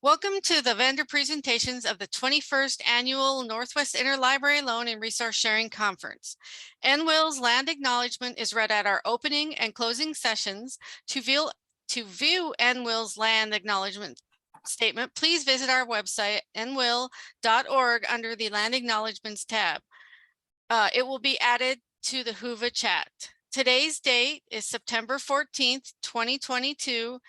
Welcome to the vendor presentations of the 21st Annual Northwest Interlibrary Loan and Resource Sharing Conference. NWILL's land acknowledgement is read at our opening and closing sessions. To view NWILL's land acknowledgement statement, please visit our website, nwill.org, under the Land Acknowledgements tab. It will be added to the Whova chat. Today's date is September 14th, 2022.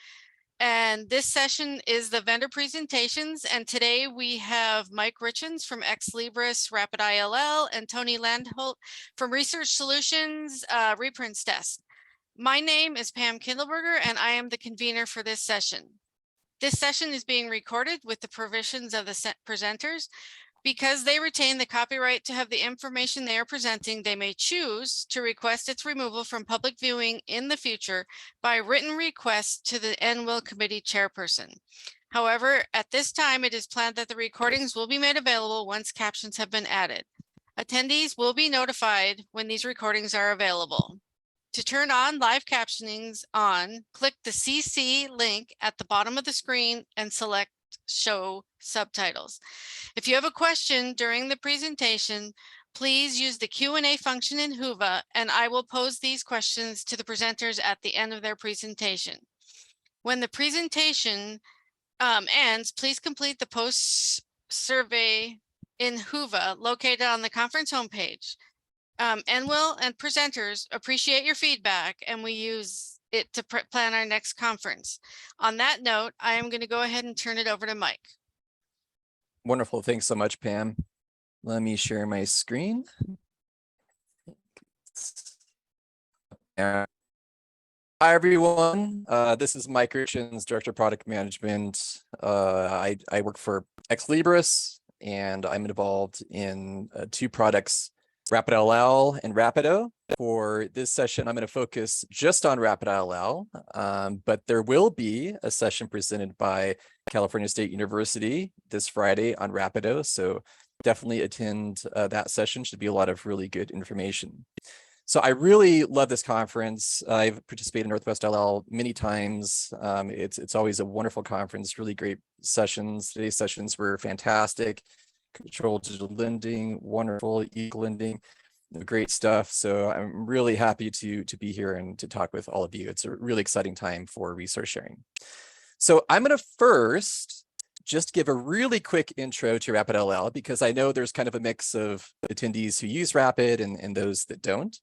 And this session is the vendor presentations. And today we have Mike Richens from ExLibris, RapidILL, and Tony Landholt from Research Solutions, Reprints Desk. My name is Pam Kindleberger, and I am the convener for this session. This session is being recorded with the permissions of the presenters. Because they retain the copyright to have the information they are presenting, they may choose to request its removal from public viewing in the future by written request to the NWILL committee chairperson. However, at this time, it is planned that the recordings will be made available once captions have been added. Attendees will be notified when these recordings are available. To turn on live captionings click the CC link at the bottom of the screen and select Show Subtitles. If you have a question during the presentation, please use the Q&A function in Whova, and I will pose these questions to the presenters at the end of their presentation. When the presentation ends, please complete the post survey in Whova located on the conference homepage. NWILL and presenters appreciate your feedback, and we use it to plan our next conference. On that note, I am going to go ahead and turn it over to Mike. Wonderful. Thanks so much, Pam. Let me share my screen. Hi, everyone. This is Mike Richens, Director of Product Management. I work for ExLibris, and I'm involved in two products, RapidILL and RapidILL. For this session, I'm going to focus just on RapidILL, but there will be a session presented by California State University this Friday on RapidILL, so definitely attend that session. Should be a lot of really good information. So I really love this conference. I've participated in Northwest ILL many times. It's always a wonderful conference, really great sessions. Today's sessions were fantastic. Control digital lending, wonderful, e-lending, great stuff. So I'm really happy to be here and to talk with all of you. It's a really exciting time for resource sharing. So I'm going to first just give a really quick intro to RapidILL, because I know there's kind of a mix of attendees who use Rapid and those that don't.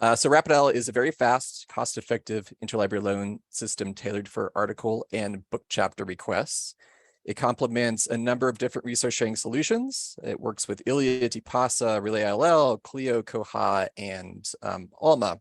So RapidILL is a very fast, cost-effective interlibrary loan system tailored for article and book chapter requests. It complements a number of different resource sharing solutions. It works with ILLIA, Tipasa, RelayILL, Clio, Koha, and Alma.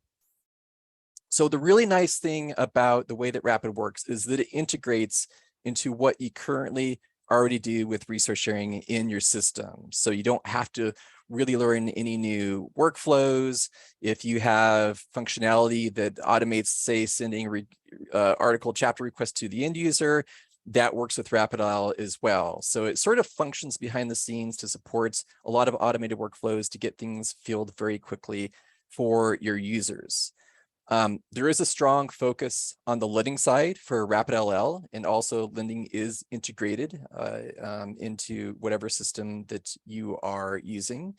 So the really nice thing about the way that Rapid works is that it integrates into what you currently already do with resource sharing in your system. So you don't have to really learn any new workflows. If you have functionality that automates, say, sending article chapter requests to the end user, that works with RapidILL as well. So it sort of functions behind the scenes to support a lot of automated workflows to get things filled very quickly for your users. There is a strong focus on the lending side for RapidILL, and also lending is integrated into whatever system that you are using.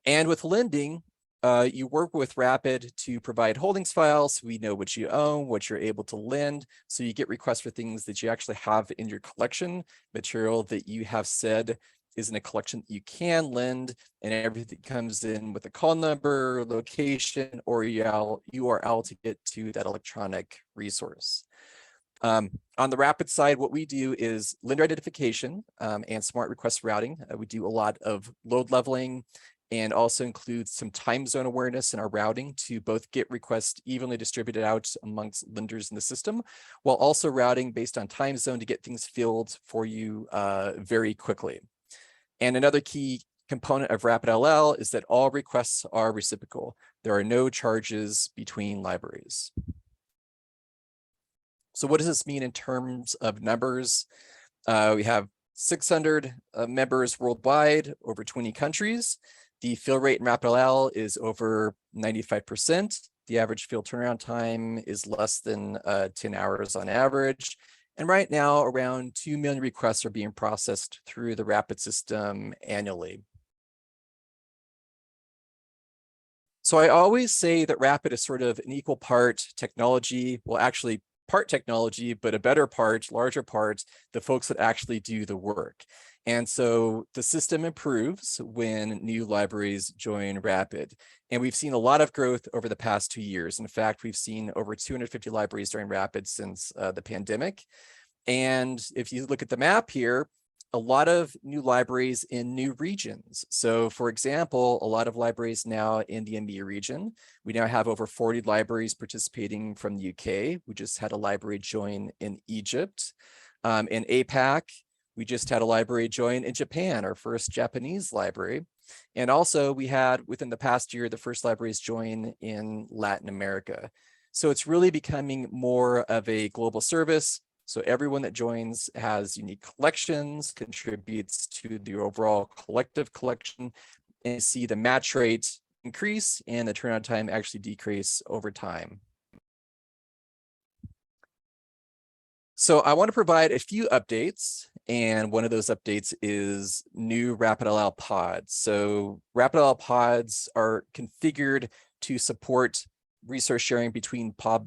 And with lending, you work with Rapid to provide holdings files, so we know what you own, what you're able to lend. So you get requests for things that you actually have in your collection, material that you have said is in a collection that you can lend, and everything comes in with a call number, location, or URL to get to that electronic resource. On the Rapid side, what we do is lender identification and smart request routing. We do a lot of load leveling, and also includes some time zone awareness in our routing to both get requests evenly distributed out amongst lenders in the system, while also routing based on time zone to get things filled for you very quickly. And another key component of RapidILL is that all requests are reciprocal. There are no charges between libraries. So what does this mean in terms of numbers? We have 600 members worldwide, over 20 countries. The fill rate in RapidILL is over 95%. The average field turnaround time is less than 10 hours on average. And right now, around 2 million requests are being processed through the Rapid system annually. So I always say that Rapid is sort of an equal part technology, well, actually part technology, but a better part, larger part, the folks that actually do the work. And so the system improves when new libraries join Rapid. And we've seen a lot of growth over the past 2 years. In fact, we've seen over 250 libraries join Rapid since the pandemic. And if you look at the map here, a lot of new libraries in new regions. So for example, a lot of libraries now in the EMEA region. We now have over 40 libraries participating from the UK. We just had a library join in Egypt. In APAC, we just had a library join in Japan, our first Japanese library. And also we had within the past year, the first libraries join in Latin America. So it's really becoming more of a global service. So everyone that joins has unique collections, contributes to the overall collective collection, and you see the match rate increase and the turnaround time actually decrease over time. So I want to provide a few updates, and one of those updates is new RapidILL pods. So RapidILL pods are configured to support resource sharing between pod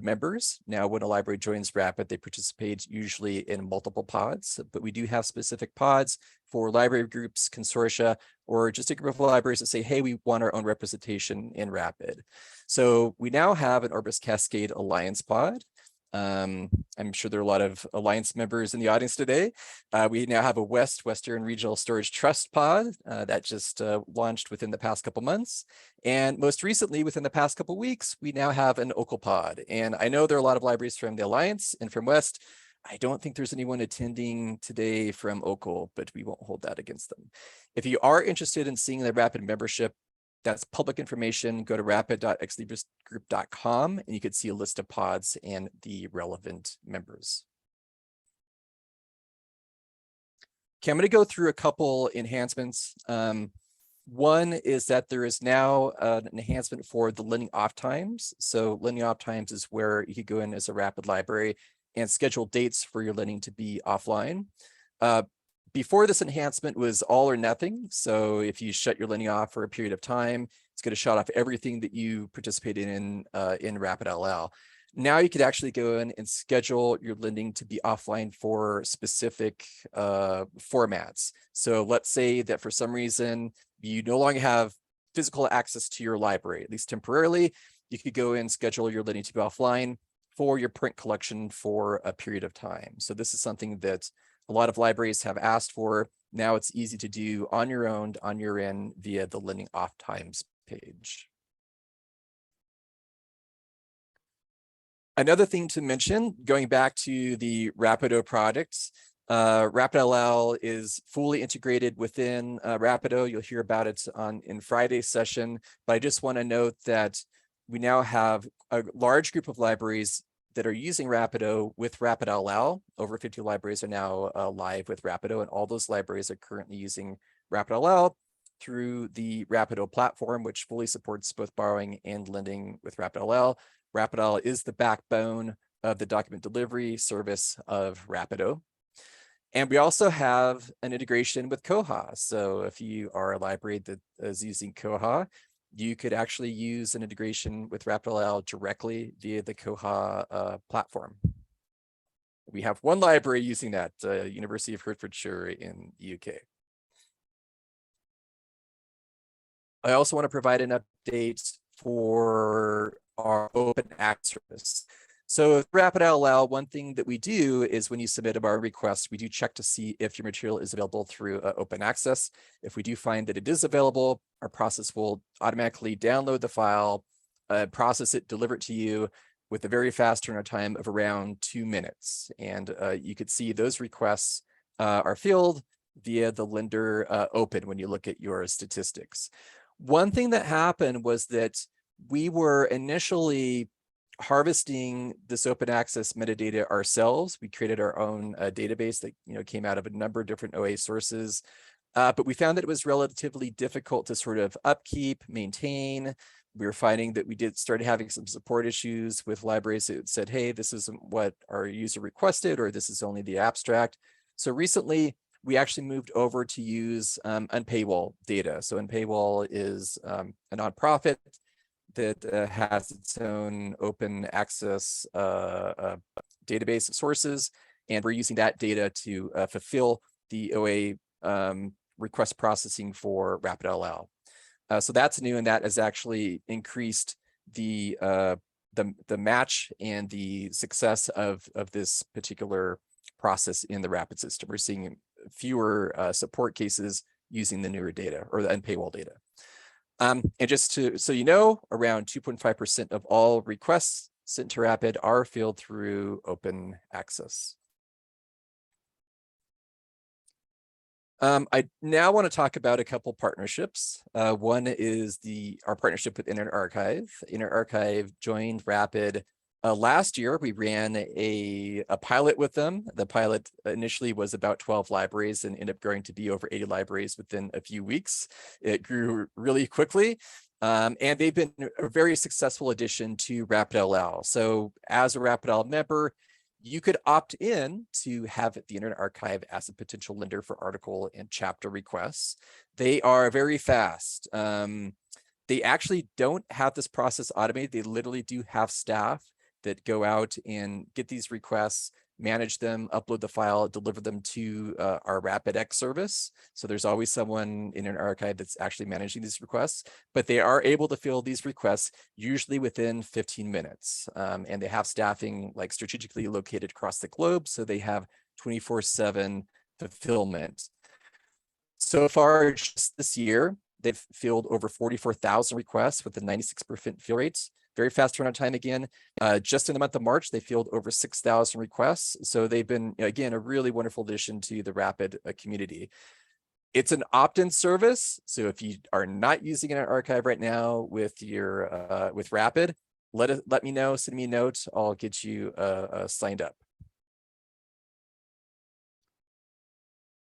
members. Now, when a library joins Rapid, they participate usually in multiple pods, but we do have specific pods for library groups, consortia, or just a group of libraries that say, hey, we want our own representation in Rapid. So we now have an Orbis Cascade Alliance pod. I'm sure there are a lot of Alliance members in the audience today. We now have a Western Regional Storage Trust pod that just launched within the past couple months. And most recently, within the past couple weeks, we now have an OCL pod. And I know there are a lot of libraries from the Alliance and from West. I don't think there's anyone attending today from OCL, but we won't hold that against them. If you are interested in seeing the Rapid membership, that's public information. Go to rapid.exlibrisgroup.com and you can see a list of pods and the relevant members. Okay, I'm going to go through a couple enhancements. One is that there is now an enhancement for the lending off times. So lending off times is where you could go in as a Rapid library and schedule dates for your lending to be offline. Before this enhancement was all or nothing. So if you shut your lending off for a period of time, it's going to shut off everything that you participated in RapidILL. Now you could actually go in and schedule your lending to be offline for specific formats. So let's say that for some reason you no longer have physical access to your library, at least temporarily. You could go in and schedule your lending to be offline for your print collection for a period of time. So this is something that a lot of libraries have asked for. Now it's easy to do on your own, on your end, via the lending off times page. Another thing to mention, going back to the Rapido products, RapidILL is fully integrated within Rapido. You'll hear about it in Friday's session, but I just want to note that we now have a large group of libraries that are using Rapido with RapidILL. Over 50 libraries are now live with Rapido, and all those libraries are currently using RapidILL through the Rapido platform, which fully supports both borrowing and lending with RapidILL. RapidILL is the backbone of the document delivery service of Rapido. And we also have an integration with Koha. So if you are a library that is using Koha, you could actually use an integration with RapidILL directly via the Koha platform. We have one library using that, University of Hertfordshire in the UK. I also want to provide an update for our open access service. So with RapidILL, one thing that we do is when you submit a borrow request, we do check to see if your material is available through open access. If we do find that it is available, our process will automatically download the file, process it, deliver it to you with a very fast turnaround time of around 2 minutes. And you could see those requests are filled via the lender open when you look at your statistics. One thing that happened was that we were initially harvesting this open access metadata ourselves. We created our own database that came out of a number of different OA sources, but we found that it was relatively difficult to sort of upkeep, maintain. we were finding that we started having some support issues with libraries that said, hey, this isn't what our user requested, or this is only the abstract. So recently, we actually moved over to use UnPaywall data. So UnPaywall is a nonprofit that has its own open access database of sources, and we're using that data to fulfill the OA request processing for RapidILL. So that's new, and that has actually increased the match and the success of this particular process in the Rapid system. We're seeing fewer support cases using the newer data or the UnPaywall data. And just so you know, around 2.5% of all requests sent to Rapid are filled through open access. I now want to talk about a couple partnerships. One is our partnership with Internet Archive. Internet Archive joined Rapid last year. We ran a pilot with them. The pilot initially was about 12 libraries and ended up growing to be over 80 libraries within a few weeks. It grew really quickly. And they've been a very successful addition to RapidILL. So as a RapidILL member, you could opt in to have the Internet Archive as a potential lender for article and chapter requests. They are very fast. They actually don't have this process automated. They literally do have staff that go out and get these requests, manage them, upload the file, deliver them to our RapidX service. So there's always someone in an archive that's actually managing these requests, but they are able to fill these requests usually within 15 minutes. And they have staffing like strategically located across the globe, so they have 24/7 fulfillment. So far, just this year, they've filled over 44,000 requests with a 96% fill rate. Very fast turnaround time again. Just in the month of March, they filled over 6,000 requests. So they've been, again, a really wonderful addition to the Rapid community. It's an opt-in service. So if you are not using an archive right now with your with Rapid, let me know, send me a note. I'll get you signed up.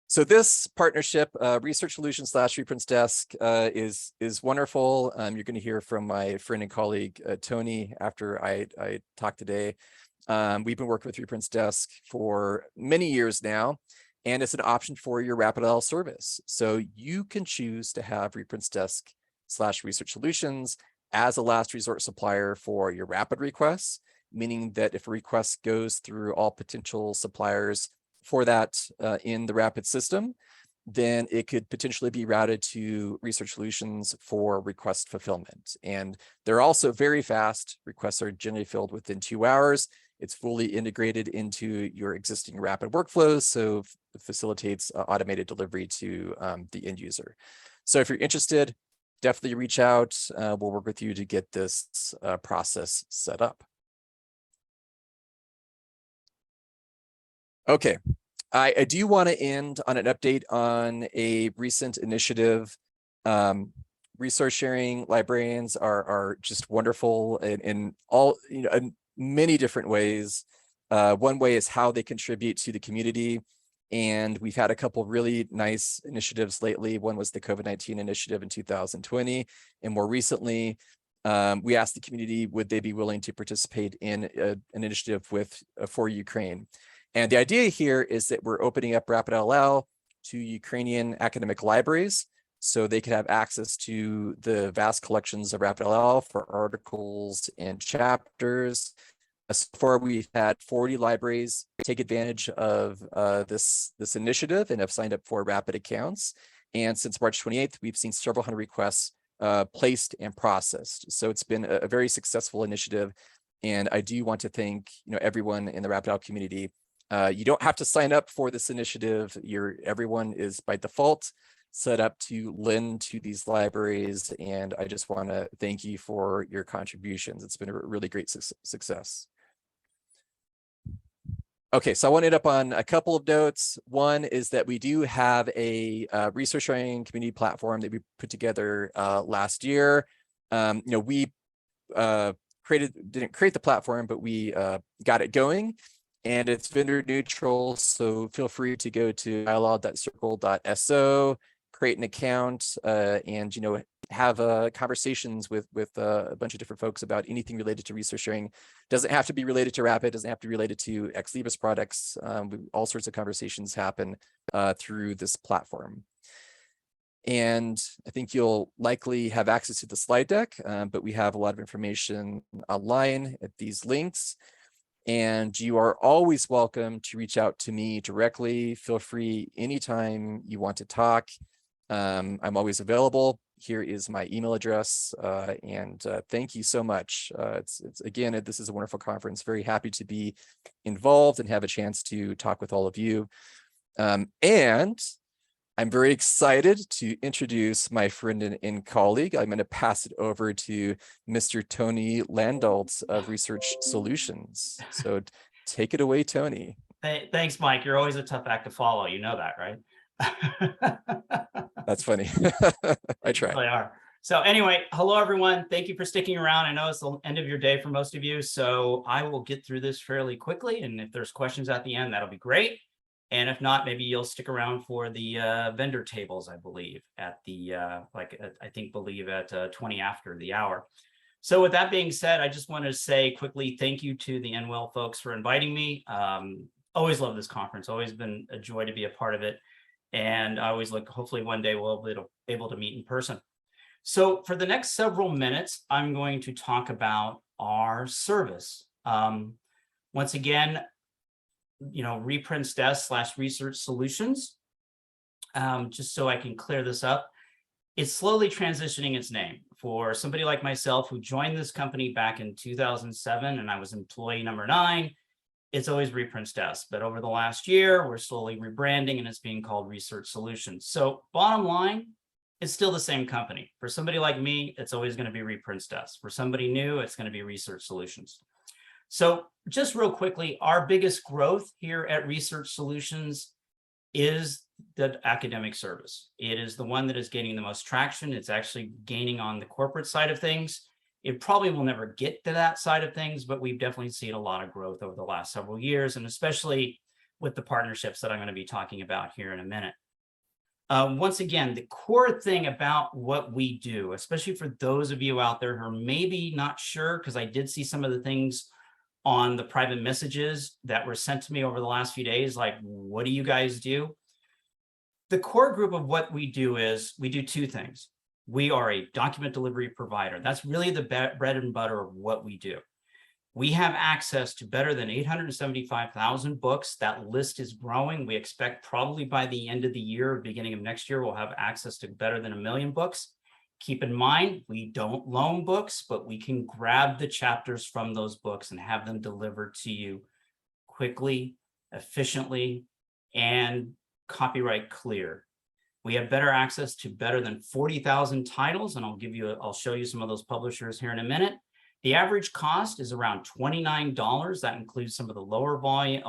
So this partnership, Research Solutions / Reprints Desk, is wonderful. You're going to hear from my friend and colleague Tony after I talk today. We've been working with Reprints Desk for many years now, and it's an option for your RapidILL service. So you can choose to have Reprints Desk / Research Solutions as a last resort supplier for your Rapid requests, meaning that if a request goes through all potential suppliers for that in the Rapid system, then it could potentially be routed to Research Solutions for request fulfillment. And they're also very fast. Requests are generally filled within 2 hours. It's fully integrated into your existing Rapid workflows, so it facilitates automated delivery to the end user. So if you're interested, definitely reach out. We'll work with you to get this process set up. Okay, I do want to end on an update on a recent initiative. Resource sharing librarians are just wonderful in all, in many different ways. One way is how they contribute to the community. And we've had a couple really nice initiatives lately. One was the COVID-19 initiative in 2020. And more recently, we asked the community, would they be willing to participate in an initiative for Ukraine? And the idea here is that we're opening up RapidILL to Ukrainian academic libraries, so they could have access to the vast collections of RapidILL for articles and chapters. So far, we've had 40 libraries take advantage of this initiative and have signed up for Rapid accounts. And since March 28th, we've seen several hundred requests placed and processed. So it's been a very successful initiative. And I do want to thank everyone in the RapidILL community. You don't have to sign up for this initiative. Everyone is by default set up to lend to these libraries. And I just want to thank you for your contributions. It's been a really great success. Okay, so I want to end up on a couple of notes. One is that we do have a research sharing community platform that we put together last year. We didn't create the platform, but we got it going. And it's vendor neutral, so feel free to go to dialogue.circle.so, create an account, and have conversations with a bunch of different folks about anything related to resource sharing. Doesn't have to be related to Rapid, doesn't have to be related to ExLibris products. All sorts of conversations happen through this platform. And I think you'll likely have access to the slide deck, but we have a lot of information online at these links. And you are always welcome to reach out to me directly. Feel free anytime you want to talk. I'm always available. Here is my email address, and thank you so much. It's again, this is a wonderful conference. Very happy to be involved and have a chance to talk with all of you. And I'm very excited to introduce my friend and colleague. I'm going to pass it over to Mr. Tony Landalt of Research Solutions. So take it away, Tony. Thanks, Mike. You're always a tough act to follow. You know that, right? That's funny. I try. They are. So anyway, hello, everyone. Thank you for sticking around. I know it's the end of your day for most of you, so I will get through this fairly quickly. And if there's questions at the end, that'll be great. And if not, maybe you'll stick around for the vendor tables, I believe, at the, believe at 20 after the hour. So with that being said, I just want to say quickly, thank you to the NWILL folks for inviting me. Always love this conference, always been a joy to be a part of it. And I always look, hopefully one day we'll be able to meet in person. So for the next several minutes, I'm going to talk about our service. Once again, Reprints Desk/Research Solutions. Just so I can clear this up, it's slowly transitioning its name. For somebody like myself who joined this company back in 2007 and I was employee number 9, it's always Reprints Desk. But over the last year, we're slowly rebranding and it's being called Research Solutions. So bottom line, it's still the same company. For somebody like me, it's always going to be Reprints Desk. For somebody new, it's going to be Research Solutions. So just real quickly, our biggest growth here at Research Solutions is the academic service. It is the one that is gaining the most traction. It's actually gaining on the corporate side of things. It probably will never get to that side of things, but we've definitely seen a lot of growth over the last several years, and especially with the partnerships that I'm going to be talking about here in a minute. Once again, the core thing about what we do, especially for those of you out there who are maybe not sure, because I did see some of the things on the private messages that were sent to me over the last few days, like, what do you guys do? The core group of what we do is we do 2 things. We are a document delivery provider. That's really the bread and butter of what we do. We have access to better than 875,000 books. That list is growing. We expect probably by the end of the year, beginning of next year, we'll have access to better than 1 million books. Keep in mind, we don't loan books, but we can grab the chapters from those books and have them delivered to you quickly, efficiently, and copyright clear. We have better access to better than 40,000 titles, and I'll show you some of those publishers here in a minute. The average cost is around $29. That includes some of the lower volume,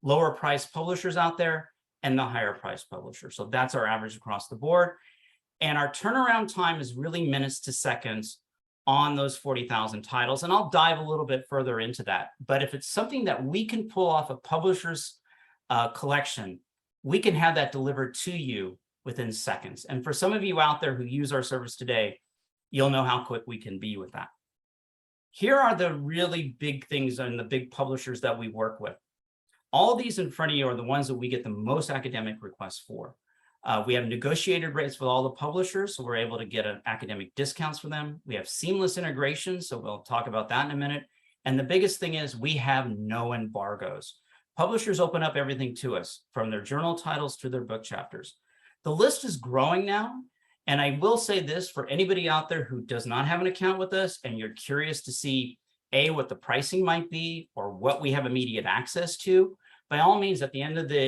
lower price publishers out there and the higher price publishers. So that's our average across the board. And our turnaround time is really minutes to seconds on those 40,000 titles. And I'll dive a little bit further into that. But if it's something that we can pull off a publisher's collection, we can have that delivered to you within seconds. And for some of you out there who use our service today, you'll know how quick we can be with that. Here are the really big things and the big publishers that we work with. All these in front of you are the ones that we get the most academic requests for. We have negotiated rates with all the publishers, so we're able to get academic discounts for them. We have seamless integration, so we'll talk about that in a minute. And the biggest thing is we have no embargoes. Publishers open up everything to us, from their journal titles to their book chapters. The list is growing now, and I will say this for anybody out there who does not have an account with us and you're curious to see what the pricing might be or what we have immediate access to, by all means, at the end of the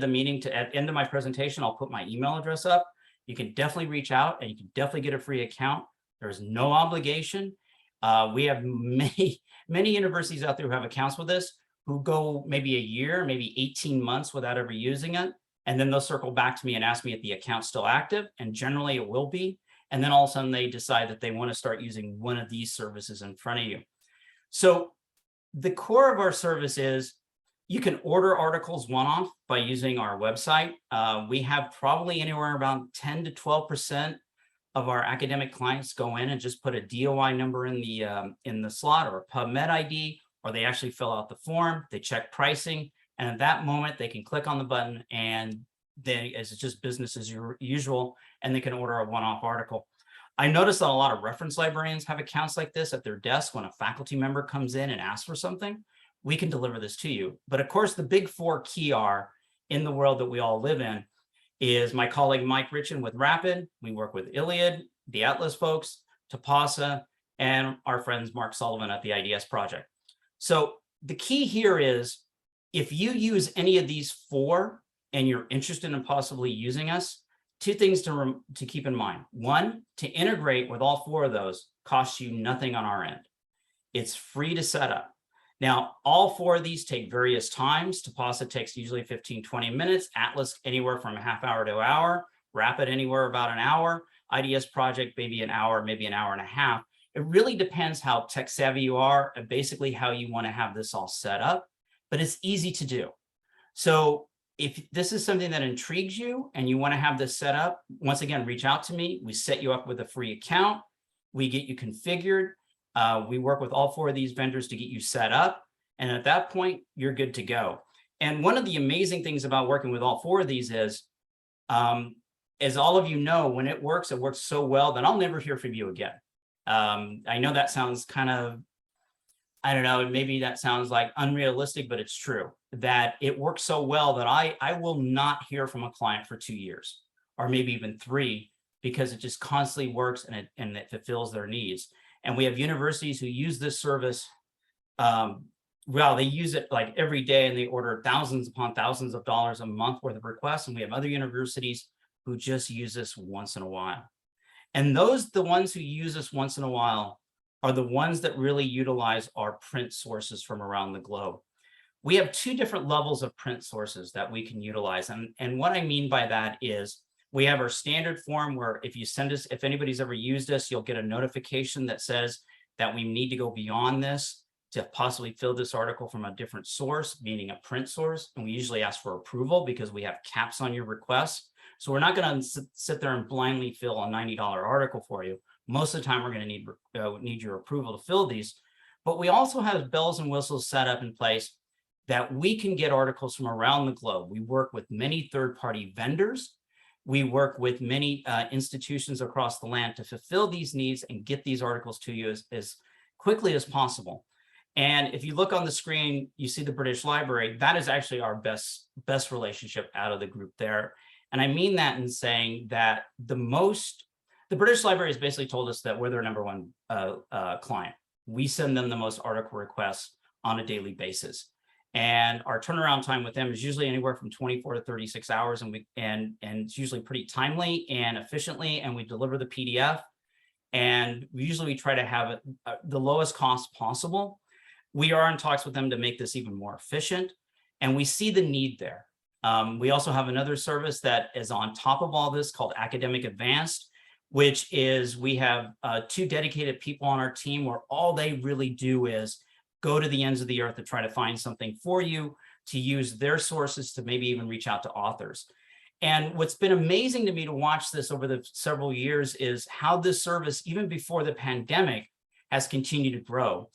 meeting, at the end of my presentation, I'll put my email address up. You can definitely reach out and you can definitely get a free account. There's no obligation. We have many universities out there who have accounts with us who go maybe a year, maybe 18 months without ever using it. And then they'll circle back to me and ask me if the account's still active. And generally it will be. And then all of a sudden they decide that they want to start using one of these services in front of you. So the core of our service is you can order articles one-off by using our website. We have probably anywhere around 10 to 12% of our academic clients go in and just put a DOI number in the slot, or a PubMed ID, or they actually fill out the form, they check pricing, and at that moment they can click on the button, and then it's just business as usual, and they can order a one-off article. I noticed that a lot of reference librarians have accounts like this at their desk. When a faculty member comes in and asks for something, we can deliver this to you. But of course, the big four key are, in the world that we all live in, is my colleague Mike Richin with Rapid. We work with Iliad, the Atlas folks, Tapasa, and our friends Mark Sullivan at the IDS project. So the key here is, if you use any of these four and you're interested in possibly using us, two things to keep in mind. One, to integrate with all four of those costs you nothing on our end. It's free to set up. Now, all four of these take various times. Tapasa takes usually 15, 20 minutes. Atlas anywhere from a half hour to an hour. Rapid anywhere about an hour. IDS project maybe an hour, maybe an hour and a half. It really depends how tech savvy you are and basically how you want to have this all set up, but it's easy to do. So if this is something that intrigues you and you want to have this set up, once again, reach out to me. We set you up with a free account. We get you configured. We work with all four of these vendors to get you set up. And at that point, you're good to go. And one of the amazing things about working with all four of these is, as all of you know, when it works so well that I'll never hear from you again. I know that sounds kind of, I don't know, maybe that sounds like unrealistic, but it's true that it works so well that I will not hear from a client for 2 years, or maybe even 3, because it just constantly works and it fulfills their needs. And we have universities who use this service. Well, they use it like every day, and they order thousands upon thousands of dollars a month worth of requests. And we have other universities who just use this once in a while. And the ones who use this once in a while are the ones that really utilize our print sources from around the globe. We have 2 different levels of print sources that we can utilize. And what I mean by that is, we have our standard form where if you send us, if anybody's ever used us, you'll get a notification that says that we need to go beyond this to possibly fill this article from a different source, meaning a print source. And we usually ask for approval because we have caps on your requests. So we're not going to sit there and blindly fill a $90 article for you. Most of the time, we're going to need your approval to fill these. But we also have bells and whistles set up in place that we can get articles from around the globe. We work with many third-party vendors. We work with many institutions across the land to fulfill these needs and get these articles to you as quickly as possible. And if you look on the screen, you see the British Library. That is actually our best relationship out of the group there. And I mean that in saying that the British Library has basically told us that we're their #1 client. We send them the most article requests on a daily basis. And our turnaround time with them is usually anywhere from 24 to 36 hours, and it's usually pretty timely and efficiently, and we deliver the PDF. And we try to have it the lowest cost possible. We are in talks with them to make this even more efficient, and we see the need there. We also have another service that is on top of all this called Academic Advanced, which is we have 2 dedicated people on our team where all they really do is go to the ends of the earth to try to find something for you, to use their sources to maybe even reach out to authors. And what's been amazing to me to watch this over the several years is how this service, even before the pandemic, has continued to grow.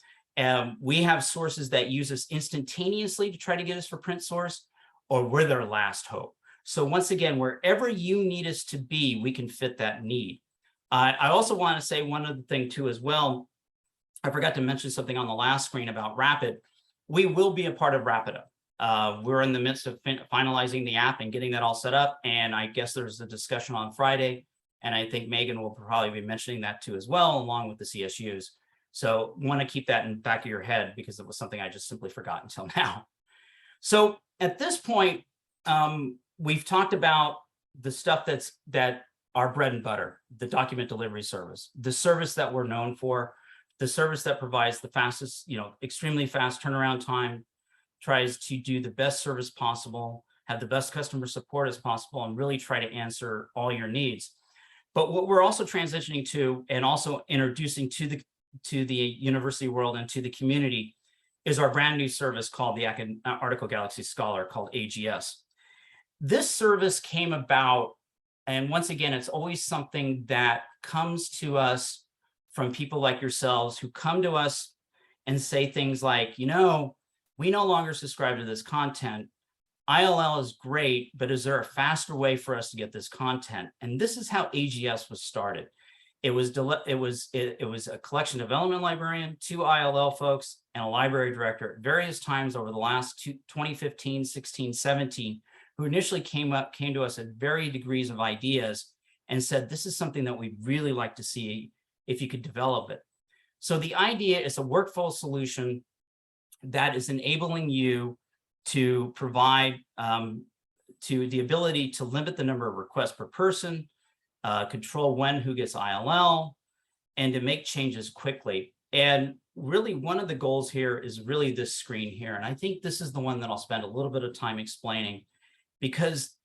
We have sources that use us instantaneously to try to get us for print source, or we're their last hope. So once again, wherever you need us to be, we can fit that need. I also want to say one other thing too as well. I forgot to mention something on the last screen about Rapid. We will be a part of RapidILL. We're in the midst of finalizing the app and getting that all set up. And I guess there's a discussion on Friday. And I think Megan will probably be mentioning that too as well, along with the CSUs. So want to keep that in the back of your head because it was something I just simply forgot until now. So at this point, we've talked about the stuff that our bread and butter, the document delivery service, the service that we're known for, the service that provides the fastest, extremely fast turnaround time, tries to do the best service possible, have the best customer support as possible, and really try to answer all your needs. But what we're also transitioning to and also introducing to the university world and to the community is our brand new service called the Article Galaxy Scholar, called AGS. This service came about And once again, it's always something that comes to us from people like yourselves who come to us and say things like, you know, we no longer subscribe to this content. ILL is great, but is there a faster way for us to get this content? And this is how AGS was started. It was a collection development librarian, 2 ILL folks, and a library director at various times over the last 2015, 16, 17, who initially came to us at varying degrees of ideas and said, this is something that we'd really like to see if you could develop it. So the idea is a workflow solution that is enabling you to provide to the ability to limit the number of requests per person, control who gets ILL, and to make changes quickly. And really one of the goals here is really this screen here. And I think this is the one that I'll spend a little bit of time explaining, because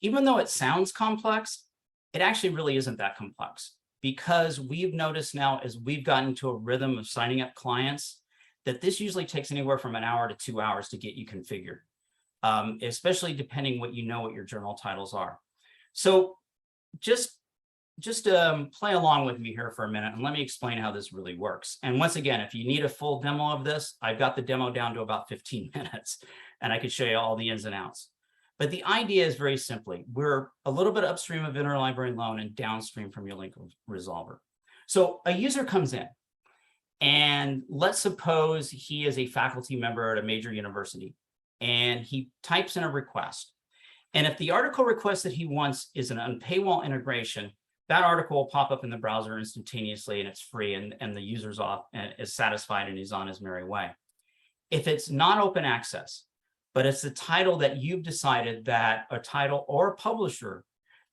even though it sounds complex, it actually really isn't that complex, because we've noticed now as we've gotten into a rhythm of signing up clients that this usually takes anywhere from an hour to 2 hours to get you configured, especially depending what your journal titles are. So just play along with me here for a minute and let me explain how this really works. And once again, if you need a full demo of this, I've got the demo down to about 15 minutes and I could show you all the ins and outs. But the idea is very simply, we're a little bit upstream of interlibrary loan and downstream from your link resolver. So a user comes in, and let's suppose he is a faculty member at a major university, and he types in a request. And if the article request that he wants is an unpaywall integration, that article will pop up in the browser instantaneously, and it's free, and the user's off and is satisfied and he's on his merry way. If it's not open access, but it's the title that you've decided that a title or a publisher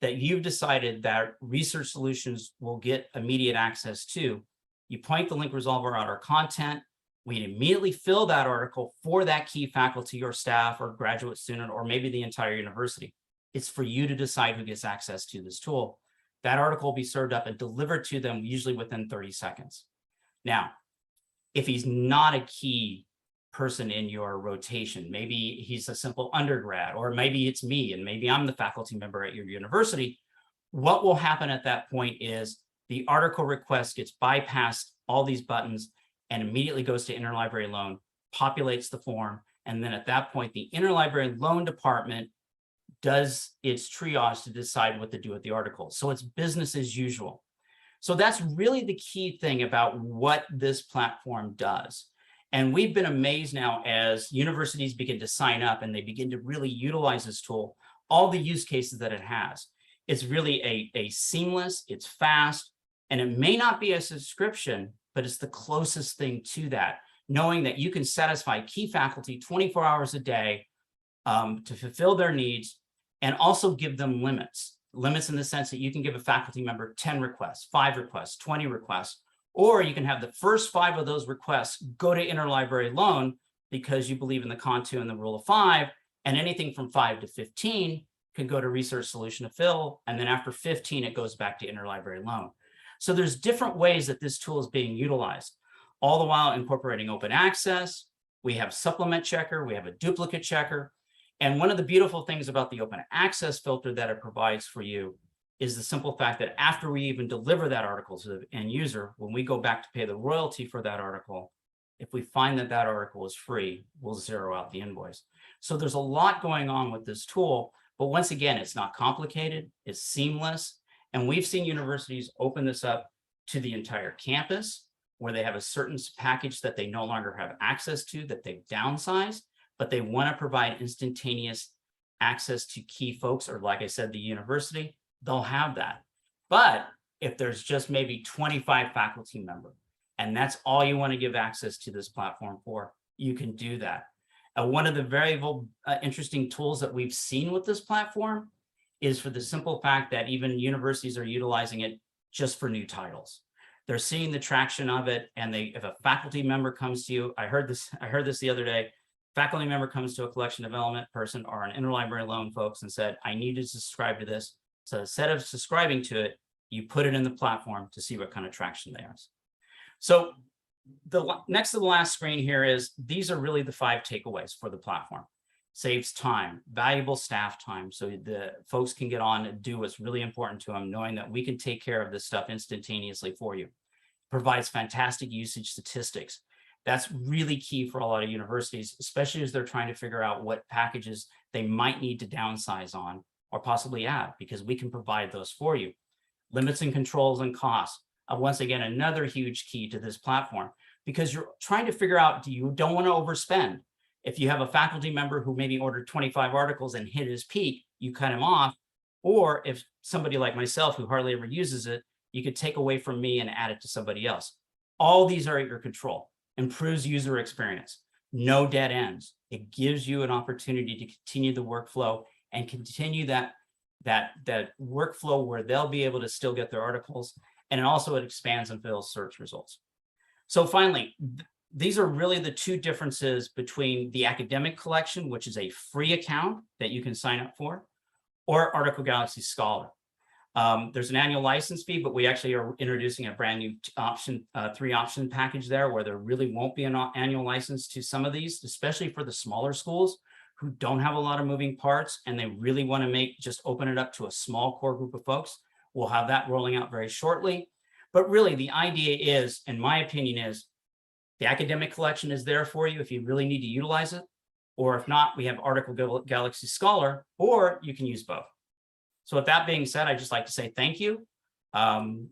that you've decided that Research Solutions will get immediate access to, you point the link resolver at our content, we immediately fill that article for that key faculty or staff or graduate student, or maybe the entire university. It's for you to decide who gets access to this tool. That article will be served up and delivered to them usually within 30 seconds. Now, if he's not a key person in your rotation, maybe he's a simple undergrad, or maybe it's me and maybe I'm the faculty member at your university, what will happen at that point is the article request gets bypassed all these buttons and immediately goes to interlibrary loan, populates the form, and then at that point, the interlibrary loan department does its triage to decide what to do with the article. So it's business as usual. So that's really the key thing about what this platform does. And we've been amazed now as universities begin to sign up and they begin to really utilize this tool, all the use cases that it has. It's really a seamless, it's fast, and it may not be a subscription, but it's the closest thing to that, knowing that you can satisfy key faculty 24 hours a day to fulfill their needs, and also give them limits in the sense that you can give a faculty member 10 requests, 5 requests, 20 requests, or you can have the first 5 of those requests go to interlibrary loan because you believe in the Contu and the rule of 5, and anything from 5 to 15 can go to Research Solution to fill, and then after 15, it goes back to interlibrary loan. So there's different ways that this tool is being utilized, all the while incorporating open access. We have supplement checker, we have a duplicate checker. And one of the beautiful things about the open access filter that it provides for you is the simple fact that after we even deliver that article to the end user, when we go back to pay the royalty for that article, if we find that that article is free, we'll zero out the invoice. So there's a lot going on with this tool, but once again, it's not complicated, it's seamless. And we've seen universities open this up to the entire campus where they have a certain package that they no longer have access to, that they've downsized, but they want to provide instantaneous access to key folks, or like I said, the university, they'll have that. But if there's just maybe 25 faculty members, and that's all you want to give access to this platform for, you can do that. One of the very interesting tools that we've seen with this platform is for the simple fact that even universities are utilizing it just for new titles. They're seeing the traction of it, and if a faculty member comes to you, I heard this the other day, faculty member comes to a collection development person or an interlibrary loan folks and said, I need to subscribe to this. So instead of subscribing to it, you put it in the platform to see what kind of traction there is. So the next to the last screen here is, these are really the 5 takeaways for the platform. saves time, valuable staff time, so the folks can get on and do what's really important to them, knowing that we can take care of this stuff instantaneously for you. Provides fantastic usage statistics. That's really key for a lot of universities, especially as they're trying to figure out what packages they might need to downsize on or possibly add, because we can provide those for you. Limits and controls and costs. Once again, another huge key to this platform, because you're trying to figure out, you don't want to overspend. If you have a faculty member who maybe ordered 25 articles and hit his peak, you cut him off. Or if somebody like myself who hardly ever uses it, you could take away from me and add it to somebody else. All these are at your control. Improves user experience. No dead ends. It gives you an opportunity to continue the workflow and continue that workflow where they'll be able to still get their articles. And also it expands and fills search results. So finally, these are really the two differences between the academic collection, which is a free account that you can sign up for, or Article Galaxy Scholar. There's an annual license fee, but we actually are introducing a brand new option, 3-option package there, where there really won't be an annual license to some of these, especially for the smaller schools who don't have a lot of moving parts and they really want to just open it up to a small core group of folks. We'll have that rolling out very shortly. But really the idea is, in my opinion, is the academic collection is there for you if you really need to utilize it. Or if not, we have Article Galaxy Scholar, or you can use both. So with that being said, I'd just like to say thank you. I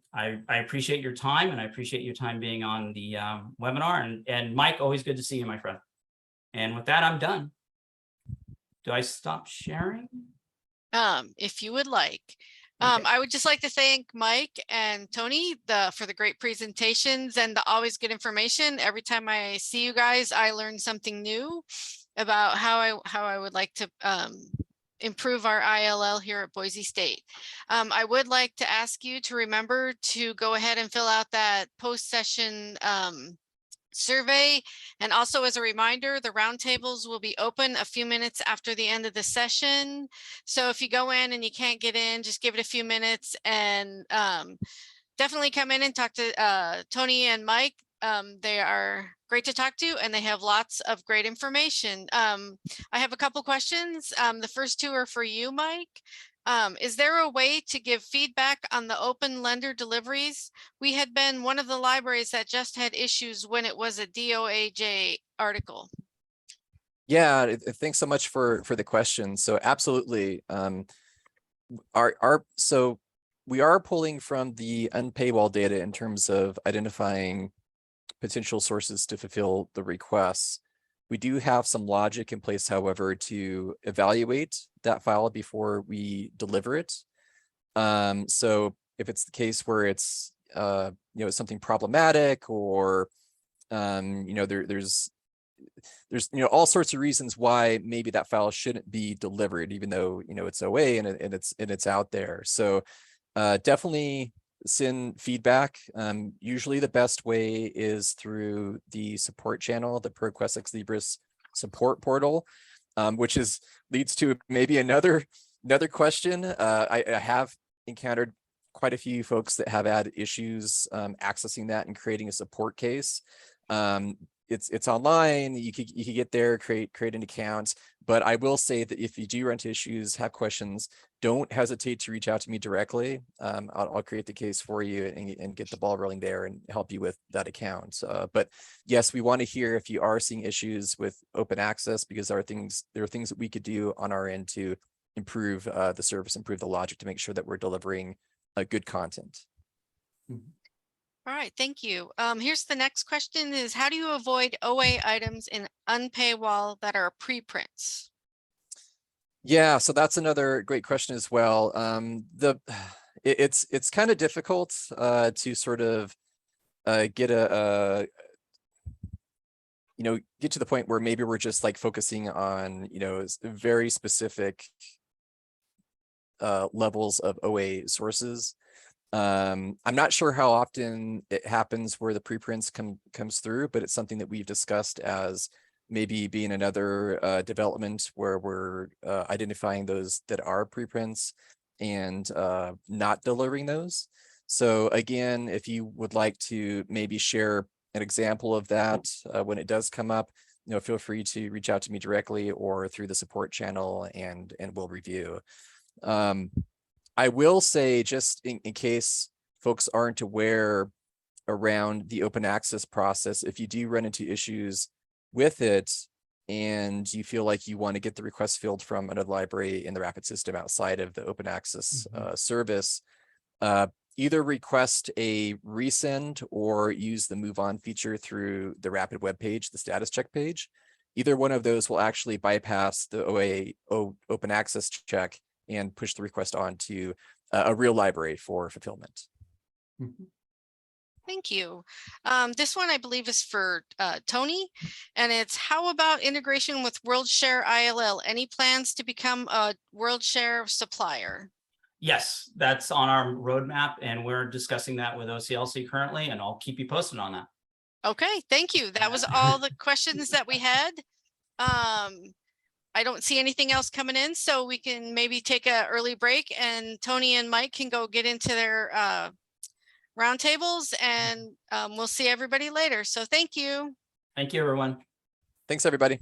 appreciate your time, and I appreciate your time being on the webinar. And Mike, always good to see you, my friend. And with that, I'm done. Do I stop sharing? If you would like. I would just like to thank Mike and Tony for the great presentations and the always good information. Every time I see you guys, I learn something new about how I would like to improve our ILL here at Boise State. I would like to ask you to remember to go ahead and fill out that post-session survey. And also as a reminder, the roundtables will be open a few minutes after the end of the session. So if you go in and you can't get in, just give it a few minutes and definitely come in and talk to Tony and Mike. They are great to talk to and they have lots of great information. I have a couple questions. The first two are for you, Mike. Is there a way to give feedback on the open lender deliveries? We had been one of the libraries that just had issues when it was a DOAJ article. Yeah, thanks so much for the question. So absolutely, so we are pulling from the unpaywall data in terms of identifying potential sources to fulfill the requests. We do have some logic in place, however, to evaluate that file before we deliver it. So if it's the case where it's something problematic, or there's all sorts of reasons why maybe that file shouldn't be delivered, even though it's OA and it's out there. So definitely send feedback. Usually the best way is through the support channel, the ProQuest ExLibris support portal, which leads to maybe another question. I have encountered quite a few folks that have had issues accessing that and creating a support case. It's online. You could get there, create an account. But I will say that if you do run into issues, have questions, don't hesitate to reach out to me directly. I'll create the case for you and get the ball rolling there and help you with that account. But yes, we want to hear if you are seeing issues with open access, because there are things that we could do on our end to improve the service, improve the logic, to make sure that we're delivering good content. All right, thank you. Here's the next question is, how do you avoid OA items in unpaywall that are preprints? Yeah, so that's another great question as well. It's kind of difficult to sort of get get to the point where maybe we're just like focusing on very specific levels of OA sources. I'm not sure how often it happens where the preprints comes through, but it's something that we've discussed as maybe being another development where we're identifying those that are preprints and not delivering those. So again, if you would like to maybe share an example of that when it does come up, feel free to reach out to me directly or through the support channel, and we'll review. I will say, just in case folks aren't aware around the open access process, if you do run into issues with it and you feel like you want to get the request field from another library in the Rapid system outside of the open access service, either request a resend or use the move on feature through the Rapid web page, the status check page. Either one of those will actually bypass the OA open access check and push the request on to a real library for fulfillment. Thank you. This one I believe is for Tony, and it's how about integration with WorldShare ILL? Any plans to become a WorldShare supplier? Yes, that's on our roadmap, and we're discussing that with OCLC currently, and I'll keep you posted on that. Okay, thank you. That was all the questions that we had. I don't see anything else coming in, so we can maybe take an early break, and Tony and Mike can go get into their roundtables, and we'll see everybody later. So thank you. Thank you, everyone. Thanks, everybody.